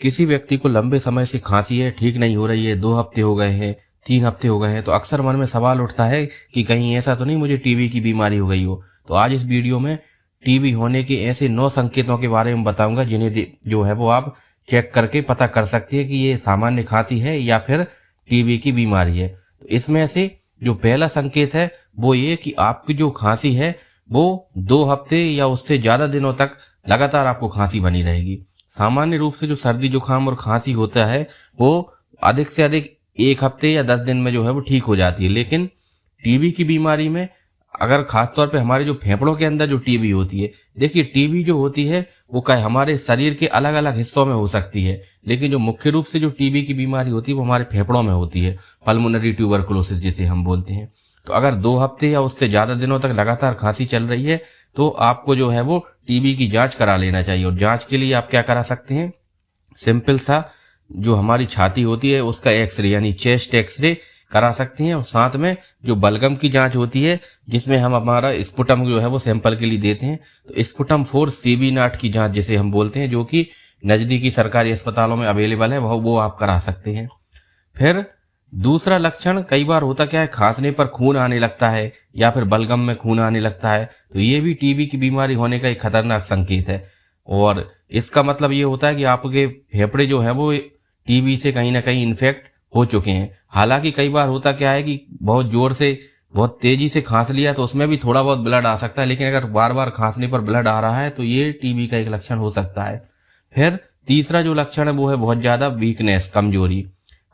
किसी व्यक्ति को लंबे समय से खांसी है, ठीक नहीं हो रही है, 2 हफ्ते हो गए हैं, 3 हफ्ते हो गए हैं, तो अक्सर मन में सवाल उठता है कि कहीं ऐसा तो नहीं मुझे टीबी की बीमारी हो गई हो। तो आज इस वीडियो में टीबी होने के ऐसे 9 संकेतों के बारे में बताऊंगा जिन्हें जो है वो आप चेक करके पता कर सकते हैं कि ये सामान्य खांसी है या फिर टीबी की बीमारी है। तो इसमें से जो पहला संकेत है वो ये कि आपकी जो खांसी है वो 2 हफ्ते या उससे ज़्यादा दिनों तक लगातार आपको खांसी बनी रहेगी। सामान्य रूप से जो सर्दी जुकाम और खांसी होता है वो अधिक से अधिक 1 हफ्ते या 10 दिन में जो है वो ठीक हो जाती है, लेकिन टीबी की बीमारी में अगर खासतौर पे हमारे जो फेफड़ों के अंदर जो टीबी होती है, देखिए टीबी जो होती है वो कई हमारे शरीर के अलग अलग हिस्सों में हो सकती है, लेकिन जो मुख्य रूप से जो टीबी की बीमारी होती है वो हमारे फेफड़ों में होती है, पल्मोनरी ट्यूबरकुलोसिस जिसे हम बोलते हैं। तो अगर 2 हफ्ते या उससे ज़्यादा दिनों तक लगातार खांसी चल रही है तो आपको जो है वो टीबी की जांच करा लेना चाहिए। और जांच के लिए आप क्या करा सकते हैं, सिंपल सा जो हमारी छाती होती है उसका एक्सरे यानी चेस्ट एक्सरे करा सकते हैं, और साथ में जो बलगम की जांच होती है जिसमें हम हमारा स्पुटम जो है वो सैंपल के लिए देते हैं, तो स्पुटम 4 सीबी नाट की जांच जिसे हम बोलते हैं, जो कि नज़दीकी सरकारी अस्पतालों में अवेलेबल है, वो आप करा सकते हैं। फिर दूसरा लक्षण कई बार होता क्या है, खांसने पर खून आने लगता है या फिर बलगम में खून आने लगता है, तो ये भी टीबी की बीमारी होने का एक खतरनाक संकेत है। और इसका मतलब ये होता है कि आपके फेफड़े जो है वो टीबी से कहीं ना कहीं इन्फेक्ट हो चुके हैं। हालांकि कई बार होता क्या है कि बहुत जोर से बहुत तेजी से खांस लिया तो उसमें भी थोड़ा बहुत ब्लड आ सकता है, लेकिन अगर बार बार खांसने पर ब्लड आ रहा है तो ये टीबी का एक लक्षण हो सकता है। फिर तीसरा जो लक्षण है वो है बहुत ज़्यादा वीकनेस, कमजोरी।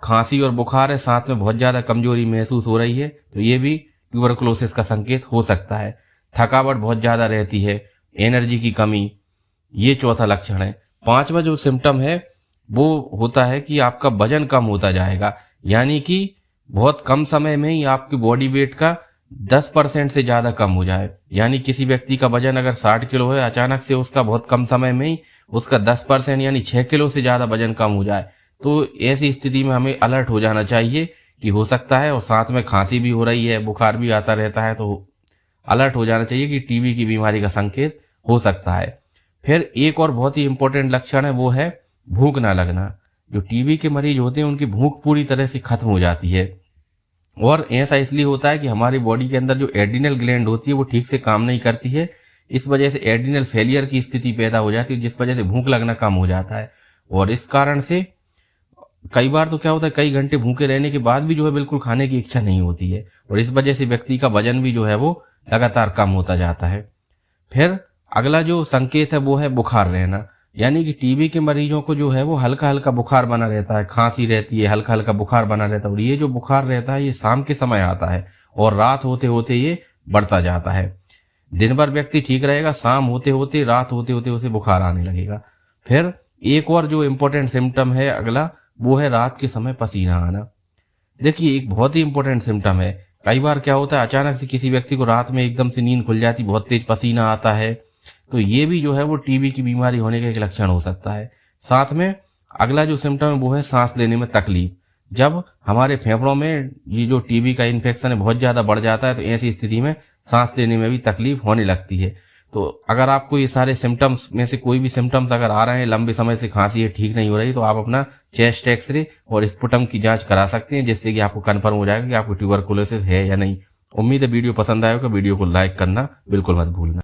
खांसी और बुखार है, साथ में बहुत ज़्यादा कमजोरी महसूस हो रही है, तो ये भी ट्यूबरकुलोसिस का संकेत हो सकता है। थकावट बहुत ज़्यादा रहती है, एनर्जी की कमी, ये चौथा लक्षण है। पांचवा जो सिम्टम है वो होता है कि आपका वजन कम होता जाएगा, यानी कि बहुत कम समय में ही आपकी बॉडी वेट का 10% से ज़्यादा कम हो जाए। यानी किसी व्यक्ति का वजन अगर 60 किलो है, अचानक से उसका बहुत कम समय में ही उसका 10% यानी 6 किलो से ज़्यादा वजन कम हो जाए, तो ऐसी स्थिति में हमें अलर्ट हो जाना चाहिए कि हो सकता है, और साथ में खांसी भी हो रही है, बुखार भी आता रहता है, तो अलर्ट हो जाना चाहिए कि टीबी की बीमारी का संकेत हो सकता है। फिर एक और बहुत ही इंपॉर्टेंट लक्षण है वो है भूख ना लगना। जो टीबी के मरीज होते हैं उनकी भूख पूरी तरह से खत्म हो जाती है, और ऐसा इसलिए होता है कि हमारी बॉडी के अंदर जो एड्रिनल ग्लैंड होती है वो ठीक से काम नहीं करती है। इस वजह से एड्रिनल फेलियर की स्थिति पैदा हो जाती है, जिस वजह से भूख लगना कम हो जाता है। और इस कारण से कई बार तो क्या होता है, कई घंटे भूखे रहने के बाद भी जो है बिल्कुल खाने की इच्छा नहीं होती है, और इस वजह से व्यक्ति का वजन भी जो है वो लगातार कम होता जाता है। फिर अगला जो संकेत है वो है बुखार रहना, यानी कि टीबी के मरीजों को जो है वो हल्का हल्का बुखार बना रहता है, खांसी रहती है, हल्का हल्का बुखार बना रहता है, और ये जो बुखार रहता है ये शाम के समय आता है और रात होते होते ये बढ़ता जाता है। दिन भर व्यक्ति ठीक रहेगा, शाम होते होते रात होते होते उसे बुखार आने लगेगा। फिर एक और जो इम्पोर्टेंट सिम्टम है अगला, वो है रात के समय पसीना आना। देखिए एक बहुत ही इंपॉर्टेंट सिम्टम है। कई बार क्या होता है, अचानक से किसी व्यक्ति को रात में एकदम से नींद खुल जाती, बहुत तेज पसीना आता है, तो ये भी जो है वो टीबी की बीमारी होने का एक लक्षण हो सकता है। साथ में अगला जो सिम्टम है वो है सांस लेने में तकलीफ। जब हमारे फेफड़ों में ये जो टीबी का इन्फेक्शन है बहुत ज़्यादा बढ़ जाता है, तो ऐसी स्थिति में सांस लेने में भी तकलीफ होने लगती है। तो अगर आपको ये सारे सिम्टम्स में से कोई भी सिम्टम्स अगर आ रहे हैं, लंबे समय से खांसी है ठीक नहीं हो रही, तो आप अपना चेस्ट एक्सरे और स्पुटम की जांच करा सकते हैं, जिससे कि आपको कन्फर्म हो जाएगा कि आपको ट्यूबरकुलोसिस है या नहीं। उम्मीद है वीडियो पसंद आएगा, वीडियो को लाइक करना बिल्कुल मत भूलना।